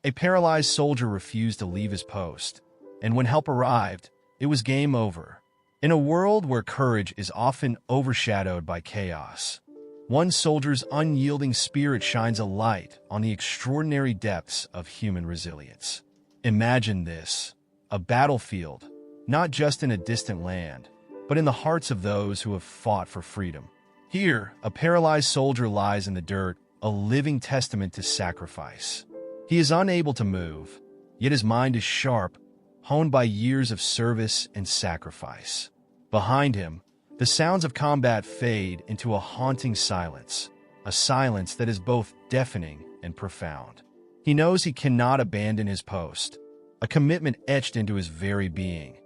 A paralyzed soldier refused to leave his post, and when help arrived, it was game over. In a world where courage is often overshadowed by chaos, one soldier's unyielding spirit shines a light on the extraordinary depths of human resilience. Imagine this: a battlefield, not just in a distant land, but in the hearts of those who have fought for freedom. Here, a paralyzed soldier lies in the dirt, a living testament to sacrifice. He is unable to move, yet his mind is sharp, honed by years of service and sacrifice. Behind him, the sounds of combat fade into a haunting silence, a silence that is both deafening and profound. He knows he cannot abandon his post, a commitment etched into his very being,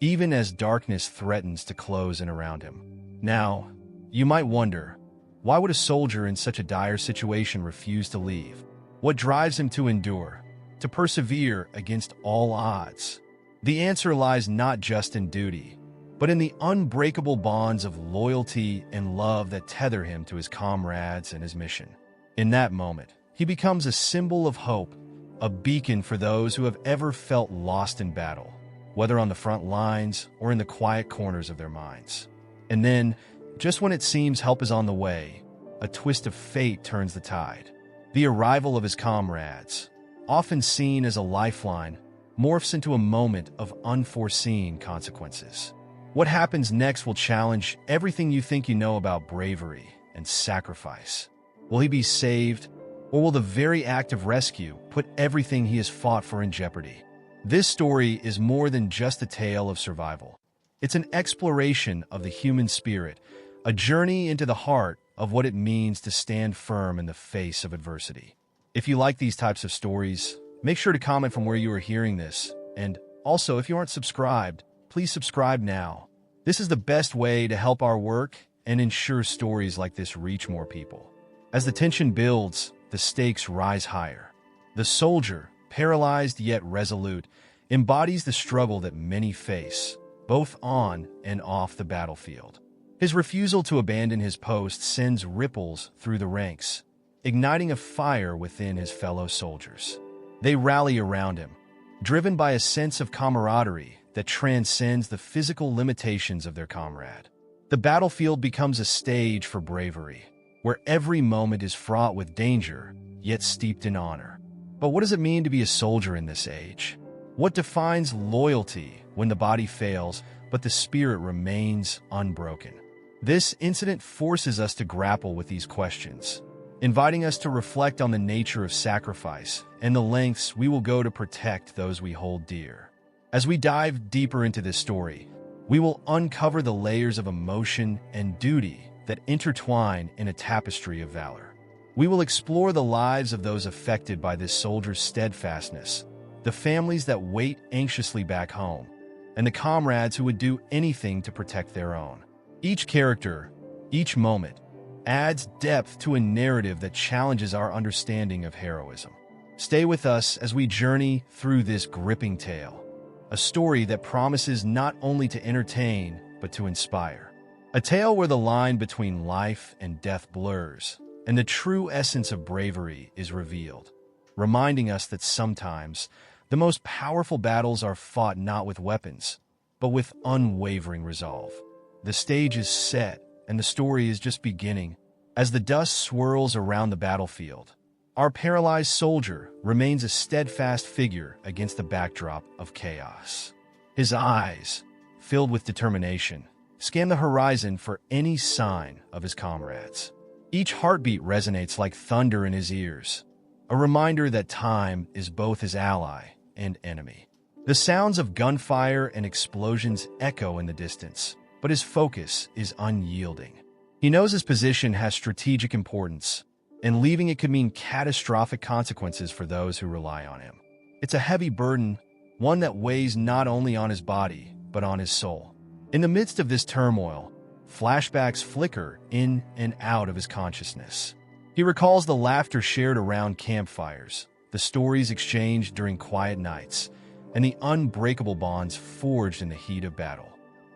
even as darkness threatens to close in around him. Now, you might wonder, why would a soldier in such a dire situation refuse to leave? What drives him to endure, to persevere against all odds? The answer lies not just in duty, but in the unbreakable bonds of loyalty and love that tether him to his comrades and his mission. In that moment, he becomes a symbol of hope, a beacon for those who have ever felt lost in battle, whether on the front lines or in the quiet corners of their minds. And then, just when it seems help is on the way, a twist of fate turns the tide. The arrival of his comrades, often seen as a lifeline, morphs into a moment of unforeseen consequences. What happens next will challenge everything you think you know about bravery and sacrifice. Will he be saved, or will the very act of rescue put everything he has fought for in jeopardy? This story is more than just a tale of survival. It's an exploration of the human spirit, a journey into the heart of what it means to stand firm in the face of adversity. If you like these types of stories, make sure to comment from where you are hearing this. And also, if you aren't subscribed, please subscribe now. This is the best way to help our work and ensure stories like this reach more people. As the tension builds, the stakes rise higher. The soldier, paralyzed yet resolute, embodies the struggle that many face, both on and off the battlefield. His refusal to abandon his post sends ripples through the ranks, igniting a fire within his fellow soldiers. They rally around him, driven by a sense of camaraderie that transcends the physical limitations of their comrade. The battlefield becomes a stage for bravery, where every moment is fraught with danger, yet steeped in honor. But what does it mean to be a soldier in this age? What defines loyalty when the body fails, but the spirit remains unbroken? This incident forces us to grapple with these questions, inviting us to reflect on the nature of sacrifice and the lengths we will go to protect those we hold dear. As we dive deeper into this story, we will uncover the layers of emotion and duty that intertwine in a tapestry of valor. We will explore the lives of those affected by this soldier's steadfastness, the families that wait anxiously back home, and the comrades who would do anything to protect their own. Each character, each moment, adds depth to a narrative that challenges our understanding of heroism. Stay with us as we journey through this gripping tale, a story that promises not only to entertain, but to inspire. A tale where the line between life and death blurs, and the true essence of bravery is revealed, reminding us that sometimes the most powerful battles are fought not with weapons, but with unwavering resolve. The stage is set, and the story is just beginning. As the dust swirls around the battlefield, our paralyzed soldier remains a steadfast figure against the backdrop of chaos. His eyes, filled with determination, scan the horizon for any sign of his comrades. Each heartbeat resonates like thunder in his ears, a reminder that time is both his ally and enemy. The sounds of gunfire and explosions echo in the distance, but his focus is unyielding. He knows his position has strategic importance, and leaving it could mean catastrophic consequences for those who rely on him. It's a heavy burden, one that weighs not only on his body, but on his soul. In the midst of this turmoil, flashbacks flicker in and out of his consciousness. He recalls the laughter shared around campfires, the stories exchanged during quiet nights, and the unbreakable bonds forged in the heat of battle.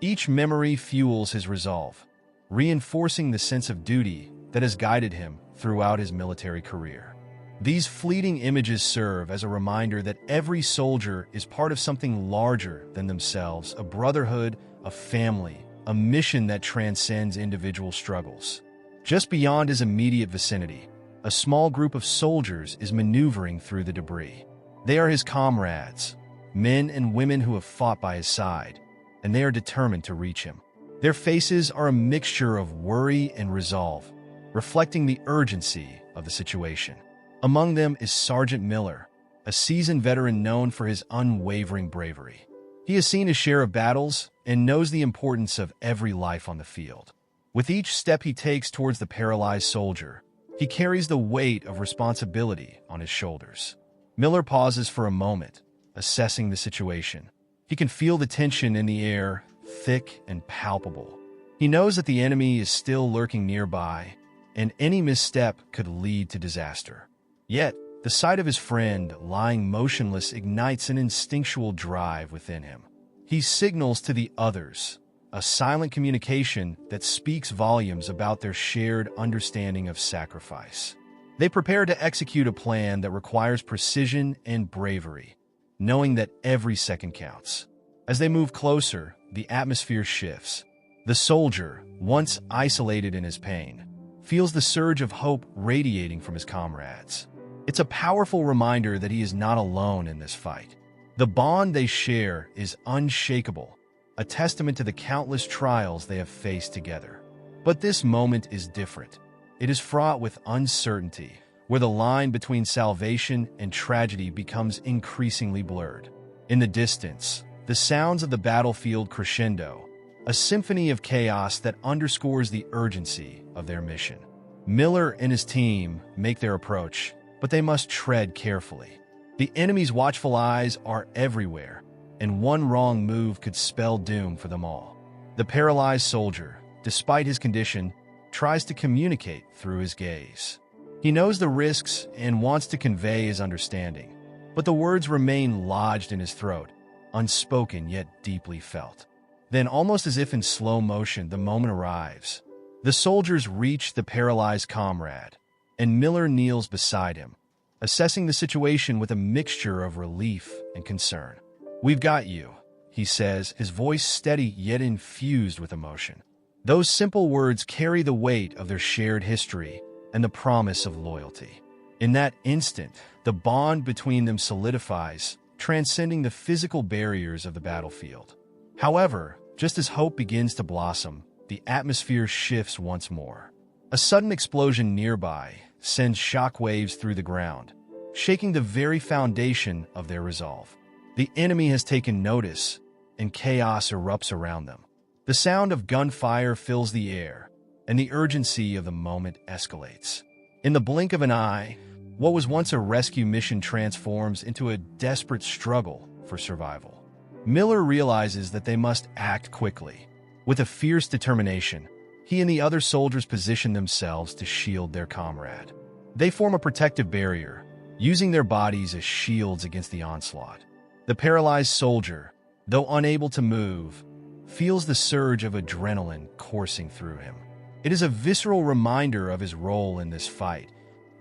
Each memory fuels his resolve, reinforcing the sense of duty that has guided him throughout his military career. These fleeting images serve as a reminder that every soldier is part of something larger than themselves, a brotherhood, a family, a mission that transcends individual struggles. Just beyond his immediate vicinity, a small group of soldiers is maneuvering through the debris. They are his comrades, men and women who have fought by his side, and they are determined to reach him. Their faces are a mixture of worry and resolve, reflecting the urgency of the situation. Among them is Sergeant Miller, a seasoned veteran known for his unwavering bravery. He has seen his share of battles and knows the importance of every life on the field. With each step he takes towards the paralyzed soldier, he carries the weight of responsibility on his shoulders. Miller pauses for a moment, assessing the situation. He can feel the tension in the air, thick and palpable. He knows that the enemy is still lurking nearby, and any misstep could lead to disaster. Yet, the sight of his friend lying motionless ignites an instinctual drive within him. He signals to the others, a silent communication that speaks volumes about their shared understanding of sacrifice. They prepare to execute a plan that requires precision and bravery, knowing that every second counts. As they move closer, the atmosphere shifts. The soldier, once isolated in his pain, feels the surge of hope radiating from his comrades. It's a powerful reminder that he is not alone in this fight. The bond they share is unshakable, a testament to the countless trials they have faced together. But this moment is different. It is fraught with uncertainty, where the line between salvation and tragedy becomes increasingly blurred. In the distance, the sounds of the battlefield crescendo, a symphony of chaos that underscores the urgency of their mission. Miller and his team make their approach, but they must tread carefully. The enemy's watchful eyes are everywhere, and one wrong move could spell doom for them all. The paralyzed soldier, despite his condition, tries to communicate through his gaze. He knows the risks and wants to convey his understanding, but the words remain lodged in his throat, unspoken yet deeply felt. Then, almost as if in slow motion, the moment arrives. The soldiers reach the paralyzed comrade, and Miller kneels beside him, assessing the situation with a mixture of relief and concern. "We've got you," he says, his voice steady yet infused with emotion. Those simple words carry the weight of their shared history and the promise of loyalty. In that instant, the bond between them solidifies, transcending the physical barriers of the battlefield. However, just as hope begins to blossom, the atmosphere shifts once more. A sudden explosion nearby sends shockwaves through the ground, shaking the very foundation of their resolve. The enemy has taken notice, and chaos erupts around them. The sound of gunfire fills the air, and the urgency of the moment escalates. In the blink of an eye, what was once a rescue mission transforms into a desperate struggle for survival. Miller realizes that they must act quickly. With a fierce determination, he and the other soldiers position themselves to shield their comrade. They form a protective barrier, using their bodies as shields against the onslaught. The paralyzed soldier, though unable to move, feels the surge of adrenaline coursing through him. It is a visceral reminder of his role in this fight,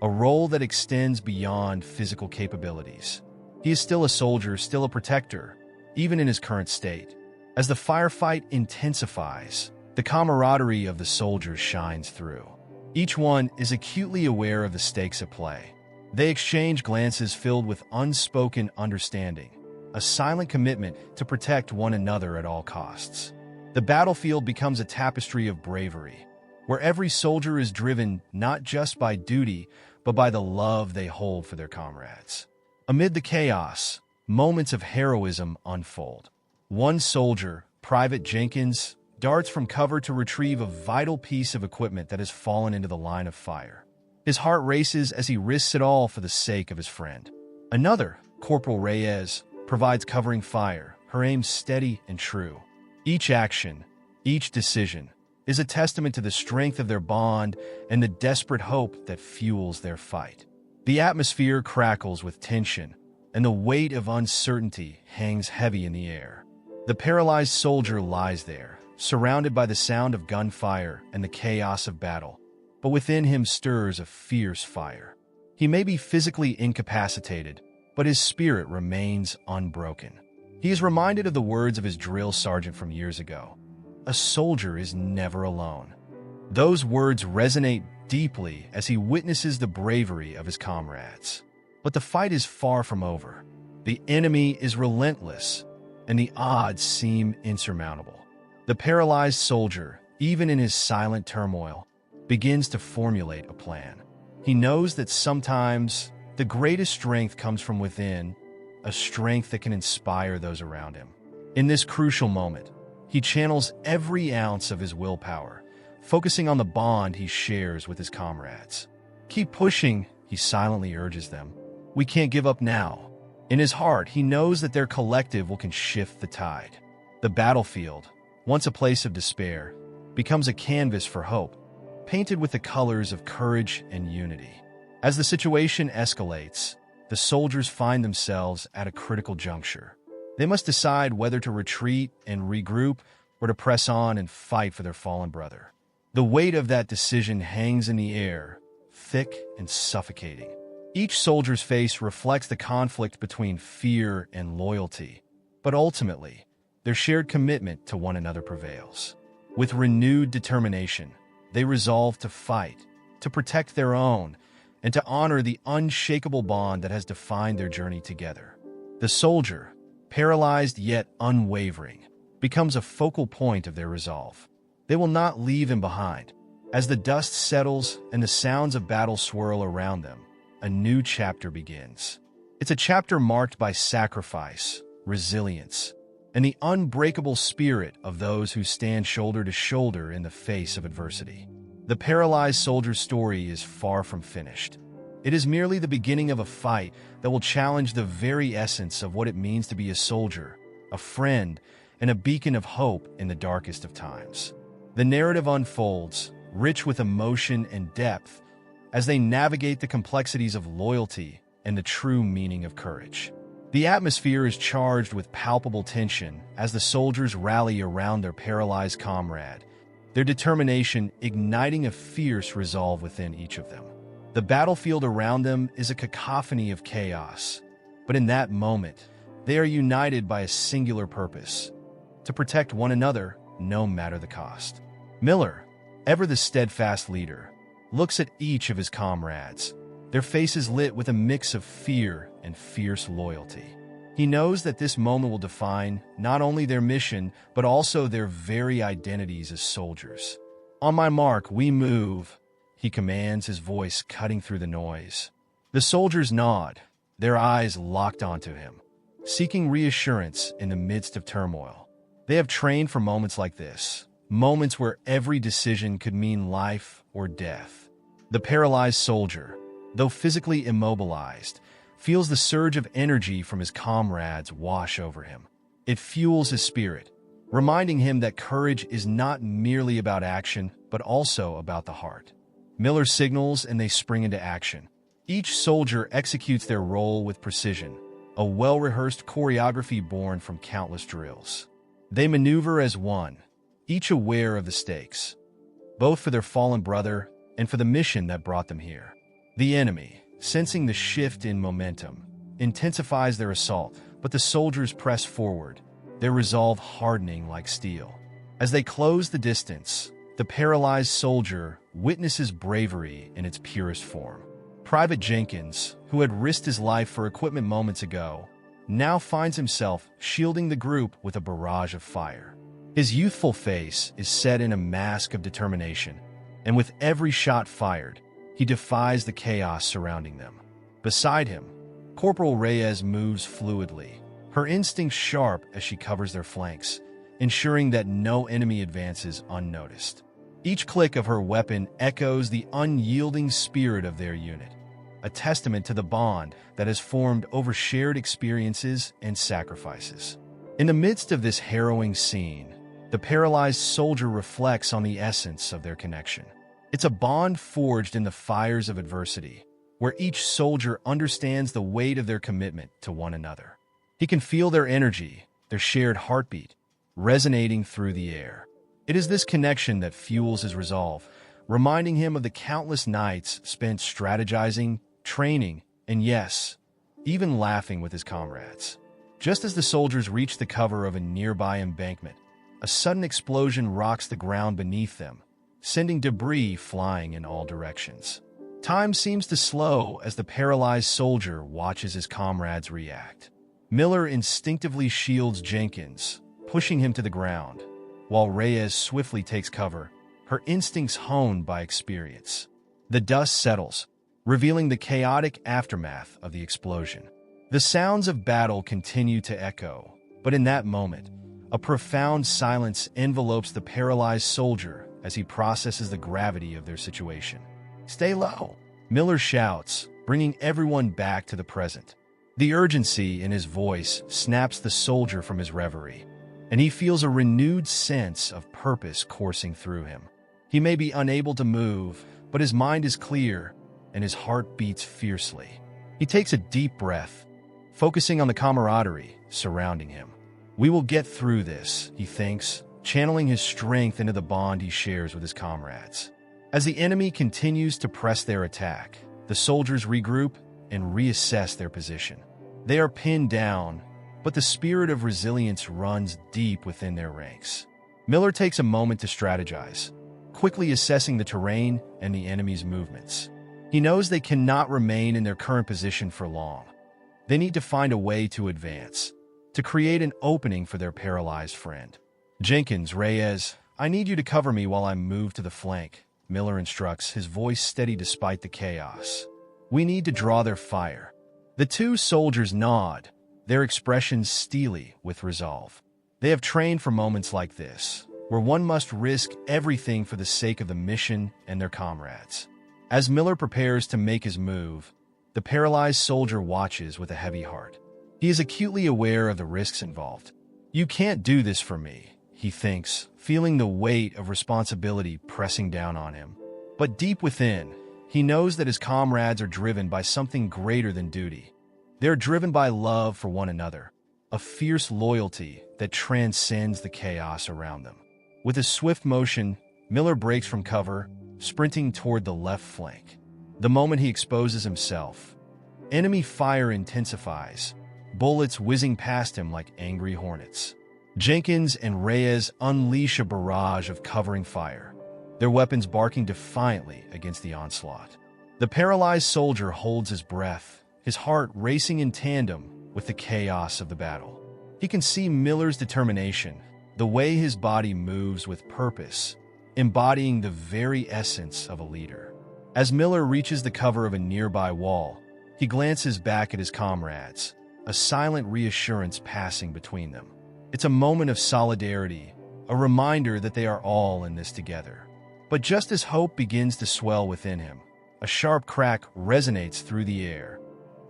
a role that extends beyond physical capabilities. He is still a soldier, still a protector, even in his current state. As the firefight intensifies, the camaraderie of the soldiers shines through. Each one is acutely aware of the stakes at play. They exchange glances filled with unspoken understanding, a silent commitment to protect one another at all costs. The battlefield becomes a tapestry of bravery, where every soldier is driven not just by duty, but by the love they hold for their comrades. Amid the chaos, moments of heroism unfold. One soldier, Private Jenkins, darts from cover to retrieve a vital piece of equipment that has fallen into the line of fire. His heart races as he risks it all for the sake of his friend. Another, Corporal Reyes, provides covering fire, her aim steady and true. Each action, each decision, is a testament to the strength of their bond and the desperate hope that fuels their fight. The atmosphere crackles with tension, and the weight of uncertainty hangs heavy in the air. The paralyzed soldier lies there, surrounded by the sound of gunfire and the chaos of battle, but within him stirs a fierce fire. He may be physically incapacitated, but his spirit remains unbroken. He is reminded of the words of his drill sergeant from years ago: "A soldier is never alone." Those words resonate deeply as he witnesses the bravery of his comrades. But the fight is far from over. The enemy is relentless, and the odds seem insurmountable. The paralyzed soldier, even in his silent turmoil, begins to formulate a plan. He knows that sometimes the greatest strength comes from within, a strength that can inspire those around him. In this crucial moment, he channels every ounce of his willpower, focusing on the bond he shares with his comrades. "Keep pushing," he silently urges them. "We can't give up now." In his heart, he knows that their collective will can shift the tide. The battlefield, once a place of despair, becomes a canvas for hope, painted with the colors of courage and unity. As the situation escalates, the soldiers find themselves at a critical juncture. They must decide whether to retreat and regroup or to press on and fight for their fallen brother. The weight of that decision hangs in the air, thick and suffocating. Each soldier's face reflects the conflict between fear and loyalty, but ultimately, their shared commitment to one another prevails. With renewed determination, they resolve to fight, to protect their own, and to honor the unshakable bond that has defined their journey together. The soldier, paralyzed yet unwavering, becomes a focal point of their resolve. They will not leave him behind. As the dust settles and the sounds of battle swirl around them, a new chapter begins. It's a chapter marked by sacrifice, resilience, and the unbreakable spirit of those who stand shoulder to shoulder in the face of adversity. The paralyzed soldier's story is far from finished. It is merely the beginning of a fight that will challenge the very essence of what it means to be a soldier, a friend, and a beacon of hope in the darkest of times. The narrative unfolds, rich with emotion and depth, as they navigate the complexities of loyalty and the true meaning of courage. The atmosphere is charged with palpable tension as the soldiers rally around their paralyzed comrade, their determination igniting a fierce resolve within each of them. The battlefield around them is a cacophony of chaos, but in that moment, they are united by a singular purpose: to protect one another, no matter the cost. Miller, ever the steadfast leader, looks at each of his comrades, their faces lit with a mix of fear and fierce loyalty. He knows that this moment will define not only their mission, but also their very identities as soldiers. "On my mark, we move," he commands, his voice cutting through the noise. The soldiers nod, their eyes locked onto him, seeking reassurance in the midst of turmoil. They have trained for moments like this, moments where every decision could mean life or death. The paralyzed soldier, though physically immobilized, feels the surge of energy from his comrades wash over him. It fuels his spirit, reminding him that courage is not merely about action, but also about the heart. Miller signals and they spring into action. Each soldier executes their role with precision, a well-rehearsed choreography born from countless drills. They maneuver as one, each aware of the stakes, both for their fallen brother and for the mission that brought them here. The enemy, sensing the shift in momentum, intensifies their assault, but the soldiers press forward, their resolve hardening like steel. As they close the distance, the paralyzed soldier witnesses bravery in its purest form. Private Jenkins, who had risked his life for equipment moments ago, now finds himself shielding the group with a barrage of fire. His youthful face is set in a mask of determination, and with every shot fired, he defies the chaos surrounding them. Beside him, Corporal Reyes moves fluidly, her instincts sharp as she covers their flanks, ensuring that no enemy advances unnoticed. Each click of her weapon echoes the unyielding spirit of their unit, a testament to the bond that has formed over shared experiences and sacrifices. In the midst of this harrowing scene, the paralyzed soldier reflects on the essence of their connection. It's a bond forged in the fires of adversity, where each soldier understands the weight of their commitment to one another. He can feel their energy, their shared heartbeat, resonating through the air. It is this connection that fuels his resolve, reminding him of the countless nights spent strategizing, training, and yes, even laughing with his comrades. Just as the soldiers reach the cover of a nearby embankment, a sudden explosion rocks the ground beneath them, sending debris flying in all directions. Time seems to slow as the paralyzed soldier watches his comrades react. Miller instinctively shields Jenkins, pushing him to the ground, while Reyes swiftly takes cover, her instincts honed by experience. The dust settles, revealing the chaotic aftermath of the explosion. The sounds of battle continue to echo, but in that moment, a profound silence envelopes the paralyzed soldier as he processes the gravity of their situation. "Stay low," Miller shouts, bringing everyone back to the present. The urgency in his voice snaps the soldier from his reverie, and he feels a renewed sense of purpose coursing through him. He may be unable to move, but his mind is clear, and his heart beats fiercely. He takes a deep breath, focusing on the camaraderie surrounding him. "We will get through this," he thinks, channeling his strength into the bond he shares with his comrades. As the enemy continues to press their attack, the soldiers regroup and reassess their position. They are pinned down, but the spirit of resilience runs deep within their ranks. Miller takes a moment to strategize, quickly assessing the terrain and the enemy's movements. He knows they cannot remain in their current position for long. They need to find a way to advance, to create an opening for their paralyzed friend. "Jenkins, Reyes, I need you to cover me while I move to the flank," Miller instructs, his voice steady despite the chaos. "We need to draw their fire." The two soldiers nod, their expressions steely with resolve. They have trained for moments like this, where one must risk everything for the sake of the mission and their comrades. As Miller prepares to make his move, the paralyzed soldier watches with a heavy heart. He is acutely aware of the risks involved. "You can't do this for me," he thinks, feeling the weight of responsibility pressing down on him. But deep within, he knows that his comrades are driven by something greater than duty. They're driven by love for one another, a fierce loyalty that transcends the chaos around them. With a swift motion, Miller breaks from cover, sprinting toward the left flank. The moment he exposes himself, enemy fire intensifies, bullets whizzing past him like angry hornets. Jenkins and Reyes unleash a barrage of covering fire, their weapons barking defiantly against the onslaught. The paralyzed soldier holds his breath, his heart racing in tandem with the chaos of the battle. He can see Miller's determination, the way his body moves with purpose, embodying the very essence of a leader. As Miller reaches the cover of a nearby wall, he glances back at his comrades, a silent reassurance passing between them. It's a moment of solidarity, a reminder that they are all in this together. But just as hope begins to swell within him, a sharp crack resonates through the air.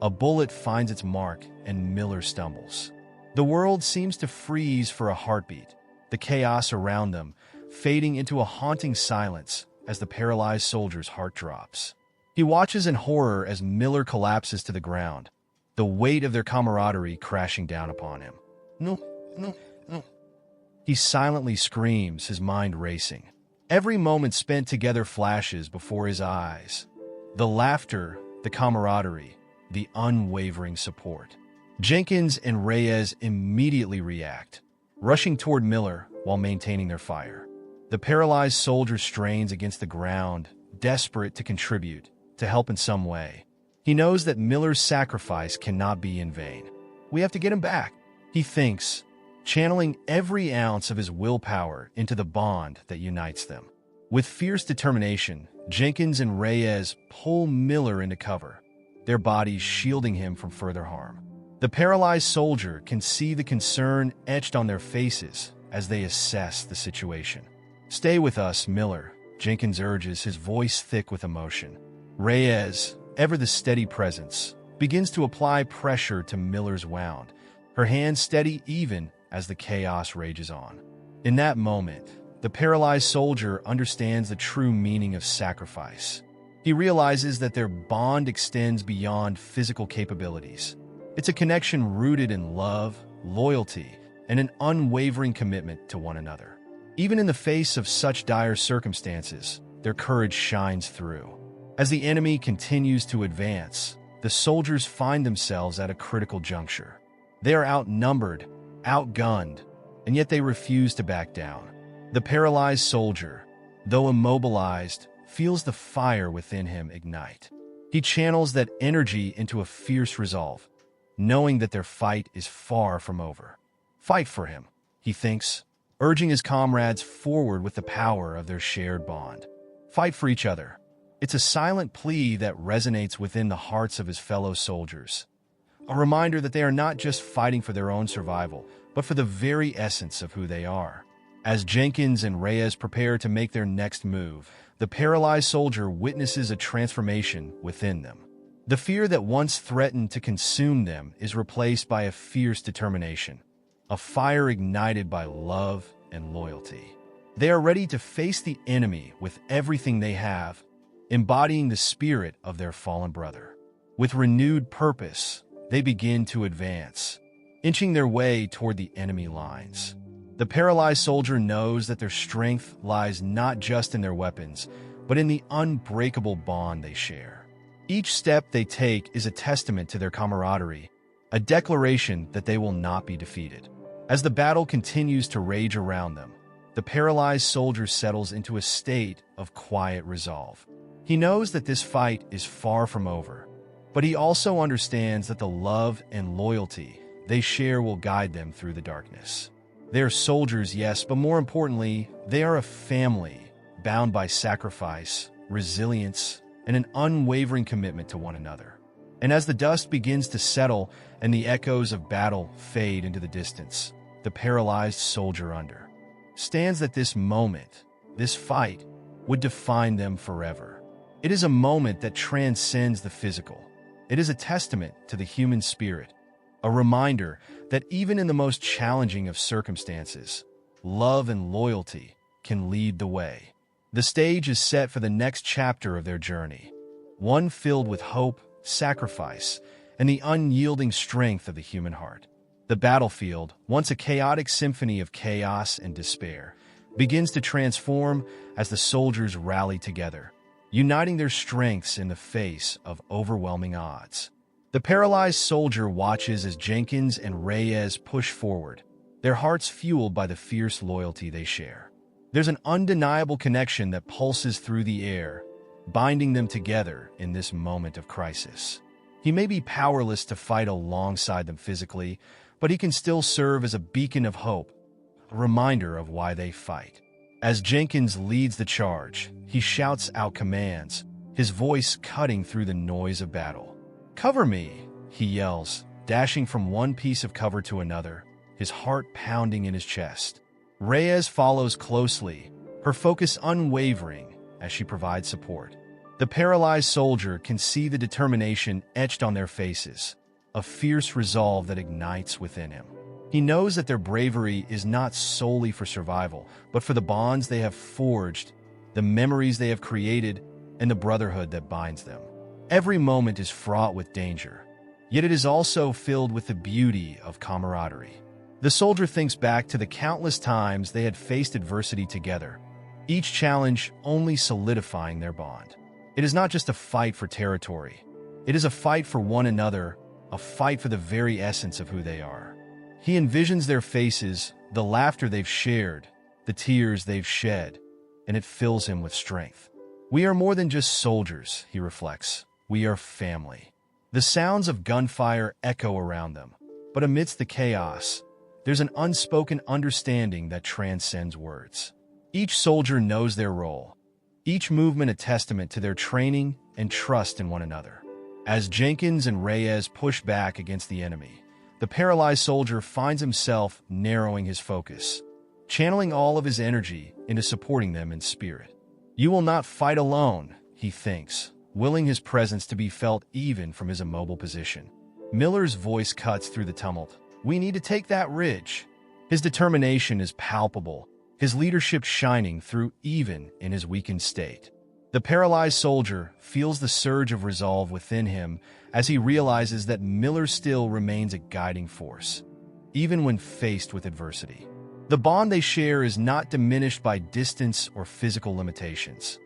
A bullet finds its mark and Miller stumbles. The world seems to freeze for a heartbeat, the chaos around them fading into a haunting silence as the paralyzed soldier's heart drops. He watches in horror as Miller collapses to the ground, the weight of their camaraderie crashing down upon him. "No, no, no." He silently screams, his mind racing. Every moment spent together flashes before his eyes. The laughter, the camaraderie, the unwavering support. Jenkins and Reyes immediately react, rushing toward Miller while maintaining their fire. The paralyzed soldier strains against the ground, desperate to contribute, to help in some way. He knows that Miller's sacrifice cannot be in vain. "We have to get him back," he thinks, channeling every ounce of his willpower into the bond that unites them. With fierce determination, Jenkins and Reyes pull Miller into cover, their bodies shielding him from further harm. The paralyzed soldier can see the concern etched on their faces as they assess the situation. "Stay with us, Miller," Jenkins urges, his voice thick with emotion. Reyes, ever the steady presence, begins to apply pressure to Miller's wound, her hand steady even as the chaos rages on. In that moment, the paralyzed soldier understands the true meaning of sacrifice. He realizes that their bond extends beyond physical capabilities. It's a connection rooted in love, loyalty, and an unwavering commitment to one another. Even in the face of such dire circumstances, their courage shines through. As the enemy continues to advance, the soldiers find themselves at a critical juncture. They are outnumbered, outgunned, and yet they refuse to back down. The paralyzed soldier, though immobilized, feels the fire within him ignite. He channels that energy into a fierce resolve, knowing that their fight is far from over. Fight for him, he thinks, urging his comrades forward with the power of their shared bond. Fight for each other. It's a silent plea that resonates within the hearts of his fellow soldiers. A reminder that they are not just fighting for their own survival, but for the very essence of who they are. As Jenkins and Reyes prepare to make their next move, the paralyzed soldier witnesses a transformation within them. The fear that once threatened to consume them is replaced by a fierce determination, a fire ignited by love and loyalty. They are ready to face the enemy with everything they have, embodying the spirit of their fallen brother. With renewed purpose, they begin to advance, inching their way toward the enemy lines. The paralyzed soldier knows that their strength lies not just in their weapons, but in the unbreakable bond they share. Each step they take is a testament to their camaraderie, a declaration that they will not be defeated. As the battle continues to rage around them, the paralyzed soldier settles into a state of quiet resolve. He knows that this fight is far from over, but he also understands that the love and loyalty they share will guide them through the darkness. They are soldiers, yes, but more importantly, they are a family bound by sacrifice, resilience, and an unwavering commitment to one another. And as the dust begins to settle and the echoes of battle fade into the distance, the paralyzed soldier understands that this moment, this fight, would define them forever. It is a moment that transcends the physical. It is a testament to the human spirit, a reminder that even in the most challenging of circumstances, love and loyalty can lead the way. The stage is set for the next chapter of their journey, one filled with hope, sacrifice, and the unyielding strength of the human heart. The battlefield, once a chaotic symphony of chaos and despair, begins to transform as the soldiers rally together, uniting their strengths in the face of overwhelming odds. The paralyzed soldier watches as Jenkins and Reyes push forward, their hearts fueled by the fierce loyalty they share. There's an undeniable connection that pulses through the air, binding them together in this moment of crisis. He may be powerless to fight alongside them physically, but he can still serve as a beacon of hope, a reminder of why they fight. As Jenkins leads the charge, he shouts out commands, his voice cutting through the noise of battle. "Cover me," he yells, dashing from one piece of cover to another, his heart pounding in his chest. Reyes follows closely, her focus unwavering as she provides support. The paralyzed soldier can see the determination etched on their faces, a fierce resolve that ignites within him. He knows that their bravery is not solely for survival, but for the bonds they have forged, the memories they have created, and the brotherhood that binds them. Every moment is fraught with danger, yet it is also filled with the beauty of camaraderie. The soldier thinks back to the countless times they had faced adversity together, each challenge only solidifying their bond. It is not just a fight for territory. It is a fight for one another, a fight for the very essence of who they are. He envisions their faces, the laughter they've shared, the tears they've shed, and it fills him with strength. We are more than just soldiers, he reflects. We are family. The sounds of gunfire echo around them, but amidst the chaos, there's an unspoken understanding that transcends words. Each soldier knows their role, each movement a testament to their training and trust in one another. As Jenkins and Reyes push back against the enemy, the paralyzed soldier finds himself narrowing his focus, channeling all of his energy into supporting them in spirit. "You will not fight alone," he thinks, willing his presence to be felt even from his immobile position. Miller's voice cuts through the tumult. "We need to take that ridge." His determination is palpable, his leadership shining through even in his weakened state. The paralyzed soldier feels the surge of resolve within him as he realizes that Miller still remains a guiding force, even when faced with adversity. The bond they share is not diminished by distance or physical limitations.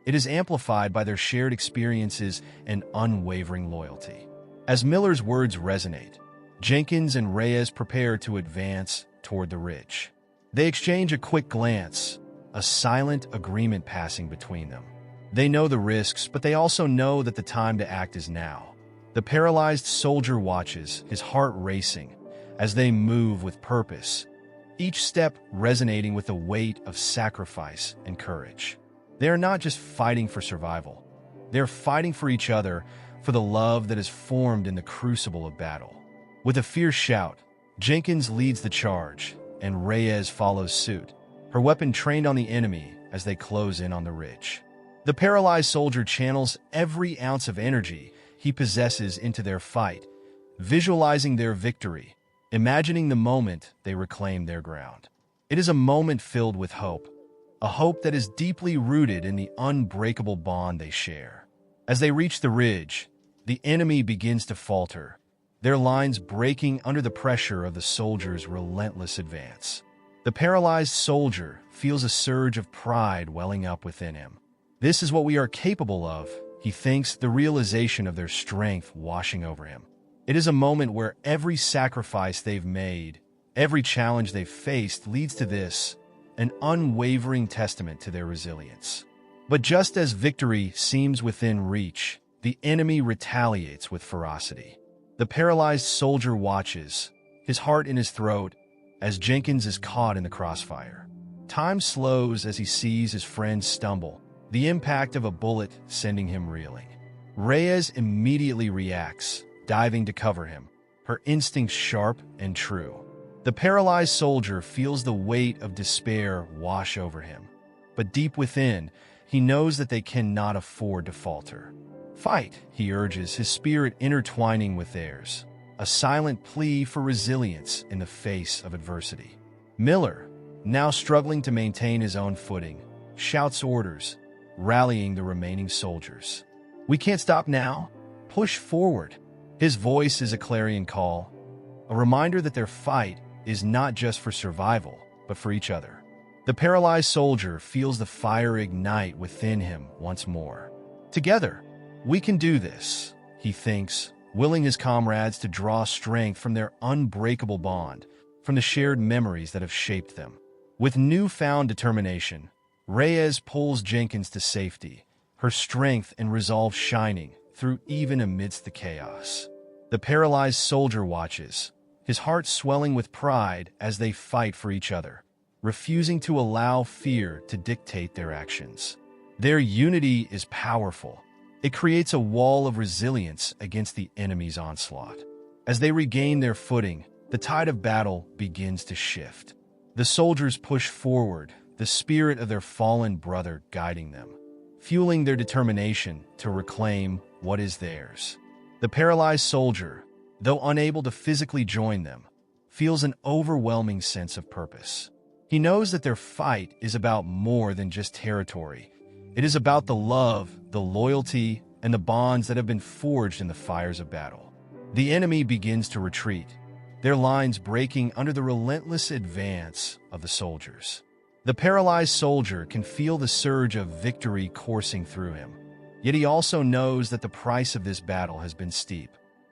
It is amplified by their shared experiences and unwavering loyalty. As Miller's words resonate, Jenkins and Reyes prepare to advance toward the ridge. They exchange a quick glance, a silent agreement passing between them. They know the risks, but they also know that the time to act is now. The paralyzed soldier watches, his heart racing, as they move with purpose, each step resonating with the weight of sacrifice and courage. They are not just fighting for survival. They are fighting for each other, for the love that is formed in the crucible of battle. With a fierce shout, Jenkins leads the charge, and Reyes follows suit, her weapon trained on the enemy as they close in on the ridge. The paralyzed soldier channels every ounce of energy he possesses into their fight, visualizing their victory, imagining the moment they reclaim their ground. It is a moment filled with hope, a hope that is deeply rooted in the unbreakable bond they share. As they reach the ridge, the enemy begins to falter, their lines breaking under the pressure of the soldiers' relentless advance. The paralyzed soldier feels a surge of pride welling up within him. This is what we are capable of, he thinks, the realization of their strength washing over him. It is a moment where every sacrifice they've made, every challenge they've faced leads to this, an unwavering testament to their resilience. But just as victory seems within reach, the enemy retaliates with ferocity. The paralyzed soldier watches, his heart in his throat, as Jenkins is caught in the crossfire. Time slows as he sees his friend stumble, the impact of a bullet sending him reeling. Reyes immediately reacts, diving to cover him, her instincts sharp and true. The paralyzed soldier feels the weight of despair wash over him, but deep within, he knows that they cannot afford to falter. "Fight," he urges, his spirit intertwining with theirs, a silent plea for resilience in the face of adversity. Miller, now struggling to maintain his own footing, shouts orders, rallying the remaining soldiers. "We can't stop now. Push forward." His voice is a clarion call, a reminder that their fight is not just for survival, but for each other. The paralyzed soldier feels the fire ignite within him once more. "Together, we can do this," he thinks, willing his comrades to draw strength from their unbreakable bond, from the shared memories that have shaped them. With newfound determination, Reyes pulls Jenkins to safety, her strength and resolve shining through even amidst the chaos. The paralyzed soldier watches, his heart swelling with pride as they fight for each other, refusing to allow fear to dictate their actions. Their unity is powerful. It creates a wall of resilience against the enemy's onslaught. As they regain their footing, the tide of battle begins to shift. The soldiers push forward, the spirit of their fallen brother guiding them, fueling their determination to reclaim what is theirs. The paralyzed soldier, though unable to physically join them, feels an overwhelming sense of purpose. He knows that their fight is about more than just territory. It is about the love, the loyalty, and the bonds that have been forged in the fires of battle. The enemy begins to retreat, their lines breaking under the relentless advance of the soldiers. The paralyzed soldier can feel the surge of victory coursing through him, yet he also knows that the price of this battle has been steep.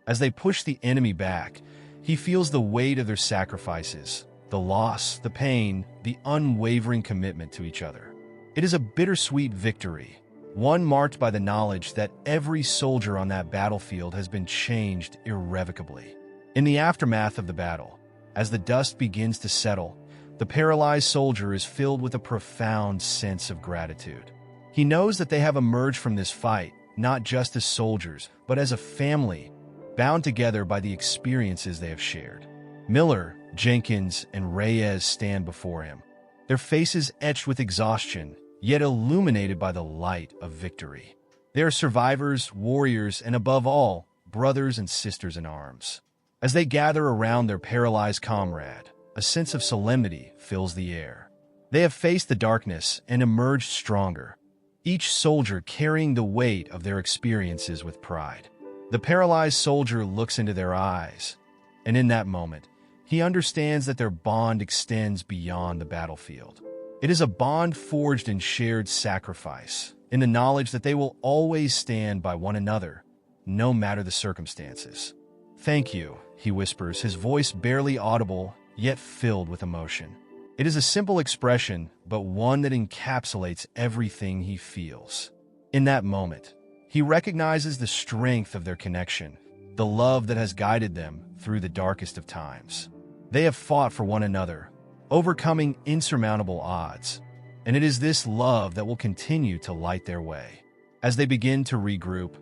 As they push the enemy back, he feels the weight of their sacrifices, the loss, the pain, the unwavering commitment to each other. It is a bittersweet victory, one marked by the knowledge that every soldier on that battlefield has been changed irrevocably. In the aftermath of the battle, as the dust begins to settle, the paralyzed soldier is filled with a profound sense of gratitude. He knows that they have emerged from this fight not just as soldiers, but as a family, bound together by the experiences they have shared. Miller, Jenkins, and Reyes stand before him, their faces etched with exhaustion, yet illuminated by the light of victory. They are survivors, warriors, and above all, brothers and sisters in arms. As they gather around their paralyzed comrade, a sense of solemnity fills the air. They have faced the darkness and emerged stronger, each soldier carrying the weight of their experiences with pride. The paralyzed soldier looks into their eyes, and in that moment, he understands that their bond extends beyond the battlefield. It is a bond forged in shared sacrifice, in the knowledge that they will always stand by one another, no matter the circumstances. "Thank you," he whispers, his voice barely audible, yet filled with emotion. It is a simple expression, but one that encapsulates everything he feels. In that moment, he recognizes the strength of their connection, the love that has guided them through the darkest of times. They have fought for one another, overcoming insurmountable odds, and it is this love that will continue to light their way. As they begin to regroup,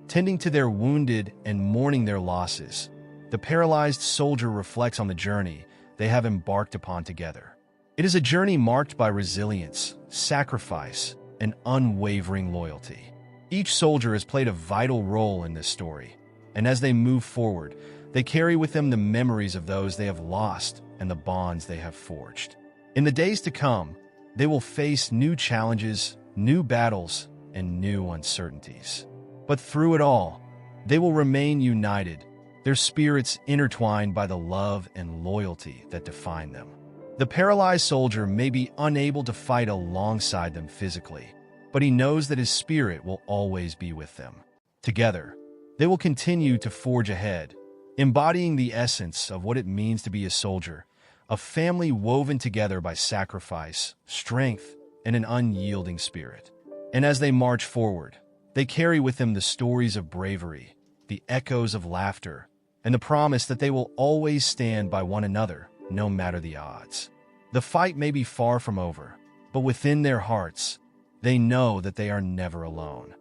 tending to their wounded and mourning their losses, the paralyzed soldier reflects on the journey they have embarked upon together. It is a journey marked by resilience, sacrifice, and unwavering loyalty. Each soldier has played a vital role in this story, and as they move forward, they carry with them the memories of those they have lost and the bonds they have forged. In the days to come, they will face new challenges, new battles, and new uncertainties. But through it all, they will remain united, their spirits intertwined by the love and loyalty that define them. The paralyzed soldier may be unable to fight alongside them physically, but he knows that his spirit will always be with them. Together, they will continue to forge ahead, embodying the essence of what it means to be a soldier, a family woven together by sacrifice, strength, and an unyielding spirit. And as they march forward, they carry with them the stories of bravery, the echoes of laughter, and the promise that they will always stand by one another, no matter the odds. The fight may be far from over, but within their hearts, they know that they are never alone.